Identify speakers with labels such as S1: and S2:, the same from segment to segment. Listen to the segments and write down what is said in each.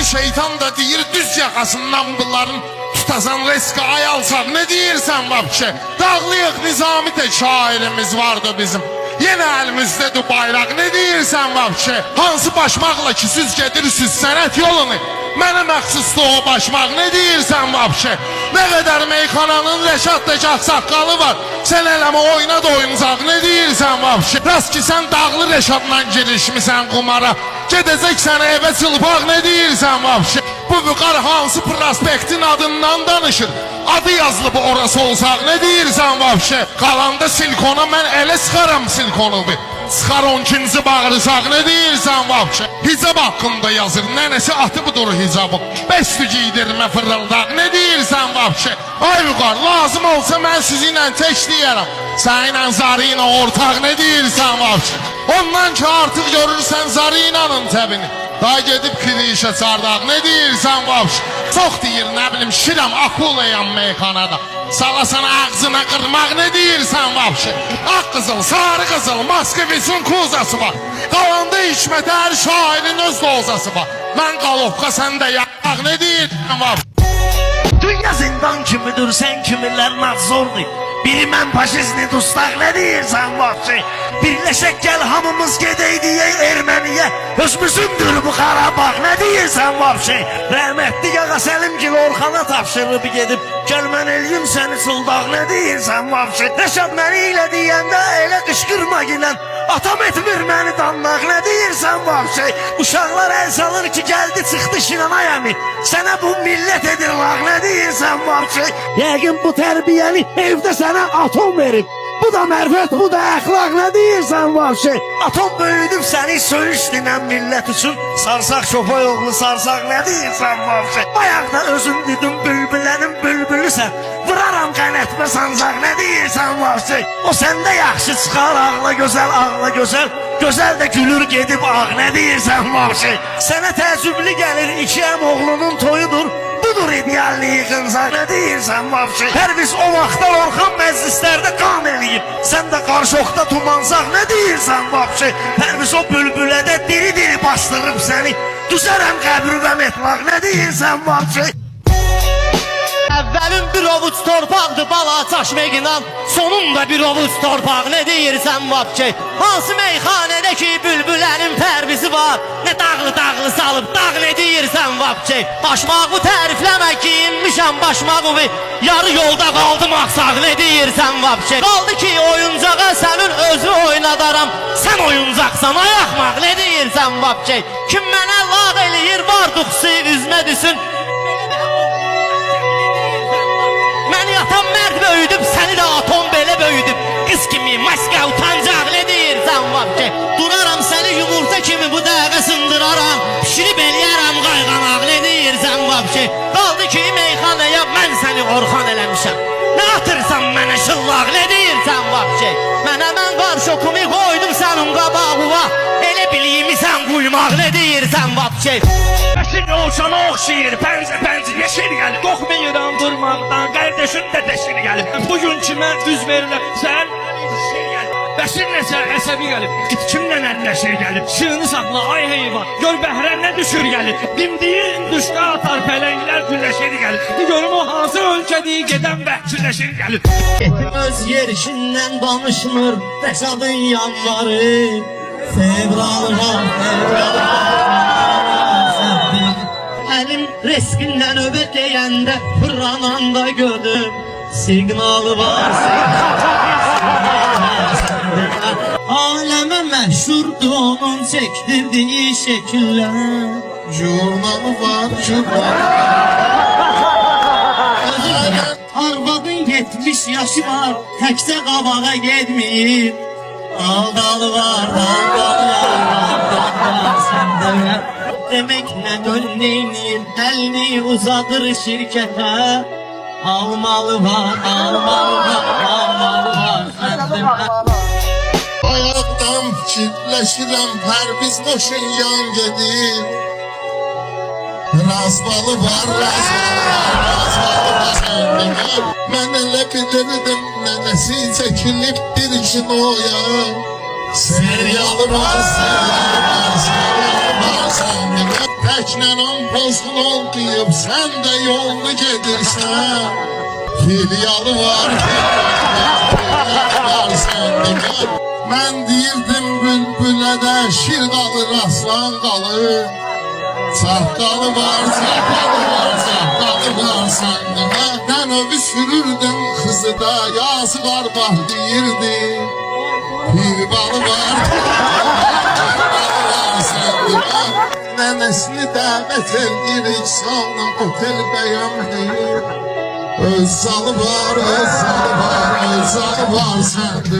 S1: Aynı şeytan da deyir düz yakasından bunların tutasan reski ay alsaq. Ne deyirsən vapşe? Dağlıyıq Nizami de şairimiz vardı bizim. Yine elimizdedir bayraq. Ne deyirsən vapşe? Hansı başmaqla ki siz gedirsiniz sənət yolunu? Mənə məxsusdur o başmaq. Ne deyirsən vapşe? Ne kadar meyxananın Rəşaddakı saqqalı var. Sen eləmə oyna da oyuncaq. Ne deyirsən vapşe? Rast ki sen Dağlı Rəşadla girişmisən qumara. Gedəcək sənə evə çılpaq. Ne deyirsən vapşe? Bu vüqar hansı prospektin adından danışır? Adı yazılıb orası olsaq. Ne deyirsən vapşe? Qalanda silkona mən elə sıxaram silkonu bir. Sıxar 12-ci bağırsaq. Ne deyirsən vapşe? Hicab haqqında yazır. Nənəsi atı budur hicabı. Bəstü giydirmə fırıldaq. Ne deyirsən vapşe? Ay vüqar, lazım olsa mən sizinlə tekləyərəm. Səninlə Zarina ortaq. Ne deyirsən vapşe? Ondan ki artıq görürsən Zarinanın təbini. Daha gedib kirişə çardaq. Ne deyirsən vapşe? Çox deyir nə bilim şiram akulayam meyxanada. Salasana ağzına qırmaq. Ne deyirsən vapşe? Ak qızıl, sarı qızıl, Moskviçin kuzası var. Qalanda hikmət hər şairin öz dozası var. Mən qalovqa səndə yaqaq. Ne deyirsən vapşe?
S2: Dünya zindan kimidir, sen kimiler nazordur. Biri mən faşizmi dustaq. Ne deyirsən vapşe? Birleşek gel hamımız gedey diye Ermeniye. Özümüzündür bu Qarabağ. Ne deyirsən vapşe? Rəhmətli Qaqa Səlimgil Orxana tapşırıb gedib gel mən eləyim səni sıldaq. Ne deyirsən vapşe? Rəşad məni ilə deyəndə elə qışqırma gilən. Atam etmir məni danmaq. Ne deyirsən vapşe? Uşaqlar el salır ki geldi çıxdı Şinanayami. Sənə bu millət edir lağ. Ne deyirsən vapşe? Yəqin bu tərbiyəni evdə sənə atom verib. Bu da mərfət, bu da əxlaq. Ne deyirsən vapşe? Atom böyüdüb səni söyüş dinən millət üçün. Sarsaq şofay oğlu sarsaq. Ne deyirsən vapşe? Bayaqda özüm dedim bülbülənin bülbülüsən. Vıraram qənətmə sancaq. Ne deyirsən vapşe? O səndə yaxşı çıxar ağla gözəl, ağla gözəl. Gözəl də gülür gedib ağ. Ne deyirsən vapşe? Sənə təəccüblü gəlir iki əm oğlunun toyudur. Budur idealliyi qınzaq. Ne deyirsən vapşe? Hər biz o vaxtlar Orxan məclislərdə qan eləyib. Sən də qarşoqda tumansaq. Ne deyirsən vapşe? Hər biz o bülbülədə diri-diri bastırıb səni. Düzərəm qəbrüvə metlaq. Ne deyirsən vapşe?
S3: Əvvəlin bir ovuc torpaqdır bala çaşmeqinan. Sonun da bir ovuc torpaq. Ne deyirsən vapşe? Hansı meyxanədə ki bülbülənin pərvizi var. Ne dağlı salıb dağ. Ne deyirsən vapşe? Başmağı tərifləmək ki inmişəm başmağı. Yarı yolda qaldım axsaq. Ne deyirsən vapşe? Qaldı ki oyuncağa sənin özü oynadaram. Sən oyuncaqsan ayaqmaq. Ne deyirsən vapşe? Kim mənə lağ eləyir var duxsu üzmə düşsün. Atam mərd böyüdüb, səni də atom belə böyüdüb. Qız kimi maska utancaq. Ne deyirsən vapşe? Duraram səni yumurta kimi bu dəqiqə sındıraram. Pişirib eləyərəm qayğanaq. Ne deyirsən vapşe? Qaldı ki meyxanaya mən səni Orxan eləmişəm. Ne atırsan mənə şıllaq? Ne deyirsən vapşe? Mənə mən qarşokumu qoydum sənin qabağına. Elə biliyimisən quymaq. Ne deyirsən vapşe?
S2: Bəşir Oğuzhan'a oxşayır, pəncə yeşil gəlir.
S4: Qorxmayıram durmaqdan, qardaşın da dəşir gəlib. Bugün kimə düz verirlər, sən Bəşir nəsə əsəbi gəlib.
S2: Kimlə əlləşir gəlib?
S4: Şığını saxla, ay heyvan, gör bəhrə nə düşür gəlib.
S2: Dimdiyin düşdə atar pələnglər güləşir gəlib.
S4: Görüm o hansı ölkədir, gedən
S2: güləşir gəlib.
S3: Öz yerişindən danışmır Rəşadın yanları. Fevral var, fevral var. Əlim reskindən öbə deyəndə fırlananda gördüm. Siqnalı var, aləmə məşhurdur onun çəkdirdiyi şəkillər.
S1: Jurnalı var, jurnalı.
S3: Arvadın 70 yaşı var, təkcə qabağa gedməyib. Aldalı var, aldalı var səndə. Demək nə dön neynir, əlini uzadır şirkətə. Almalı var, almalı var, almalı var səndə.
S1: Ayaqdan fikirləşirəm hər biz noşun yan gedir. Razbalı var, razbalı var səndə. Mən elə bilirdim nənəsi çəkilib bir kinoya. Seriyalı var, seriyalı var sende. Teknenin pozgun ol deyip sen de yolunu gedirsen. Filyalı var, filyalı var sende. Ben deyirdim bülbülə də şir qalır, aslan qalır. Çapqalı var, çapqalı var, çapqalı var sende. Sən övi sürürdün kızı da yazı var bah deyirdi. Pirbalı var, pirbalı var sende. Nənesini dəvət edirik sonra otel bəyənməyir. Öz zalı var, öz zalı var, öz zalı var sende.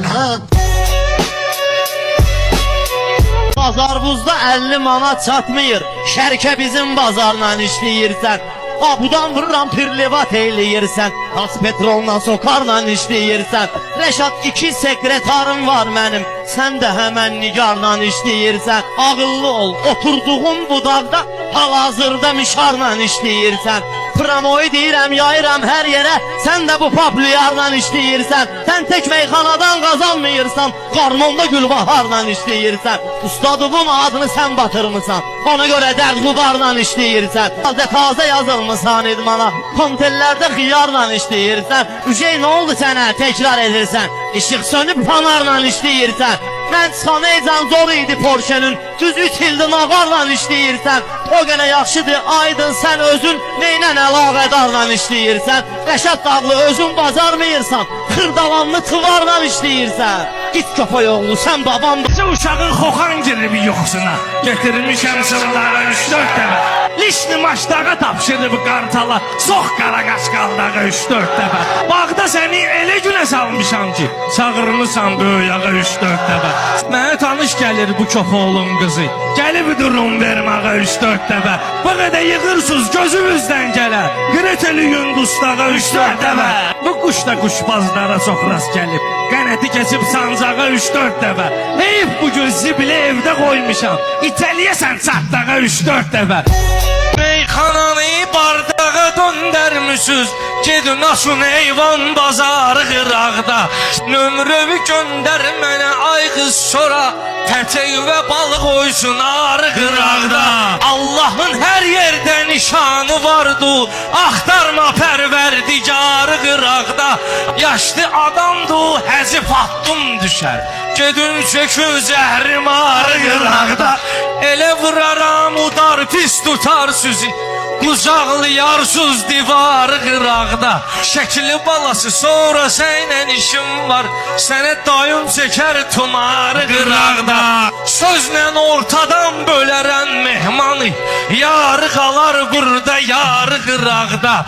S3: Bazarbuzda 50 manat çatmıyır. Şərkə bizim bazarla işləyirsən. Abudan vururam pirlivat eyləyirsən. Az petrolla sokarla işləyirsən. Reşat 2 sekretarım var mənim. Sən də həmən nigarla işləyirsən. Ağıllı ol, oturduğun budaqda hal-hazırda mişarla işləyirsən. Pramoyu deyirəm, yayıram hər yerə. Sən də bu papliyarla işləyirsən. Sən tək meyxanadan qazanmıyırsan. Qarmonda gülbaharla işləyirsən. Ustadımın adını sən batırmısan. Ona görə dərgubarla işləyirsən. Taze yazılmısan idmana. Kontellərdə xiyarla işləyirsən. Ücey nə oldu sənə təkrar edirsən. İşıq sönüb panarla işləyirsən. Mən sanaycan zor idi Porsche'nin. Düz 3 ildir nağarla işləyirsən. O qədər yaxşıdır aydın sən özün neynən əlavədarla işləyirsən. Rəşad dağlı özün bacarmıyırsan. Xırdalanlı tıvarla işləyirsən. Git köpək oğlu sən babam.
S4: Bizi uşağın xoxan girib yoxsuna. Getirmişəm sırlara 3-4 dəfə. Lişli maçdağa tapşırıb qartala. Sox qara qaşqaldağa 3-4 dəfə. Bağda səni elə günə salmışam ki, çağırmısan böyüyağa 3-4 dəfə. Mənə tanış gəlir bu köpoğlun qızı. Gəlib durum verməyə 3-4 dəfə. Bu qədər yığırsız gözümüzdən gələr. Qreteli Yundustağa 3-4 dəfə. Bu quş da quşbazlara çox rast gəlib. Qənəti keçib sancağa 3-4 dəfə. Heyf bugün zibili evdə qoymuşam. İtəliyəsən çatdağa 3-4 dəfə. Meyxananı bardağa döndərmüsüz. Gedin aşın eyvan bazarı qıraqda. Nömrəvi göndər mənə ay qız sonra. Pətək və balıq oysun arı qıraqda. Allahın hər yerdə nişanı vardı. Axtarma pərverdigarı qıraqda. Yaşlı adamdı həzif attım düşər. Gedin çökün zəhrim arı qıraqda. Elə vuraram udar pis tutar süzü. Qucaqlayarsız divarı qıraqda. Şəkili balası sonra səynən işim var. Sənə dayım çəkər tumarı qıraqda. Sözlə ortadan bölərən mehmanı. Yarı qalar burada yarı qıraqda.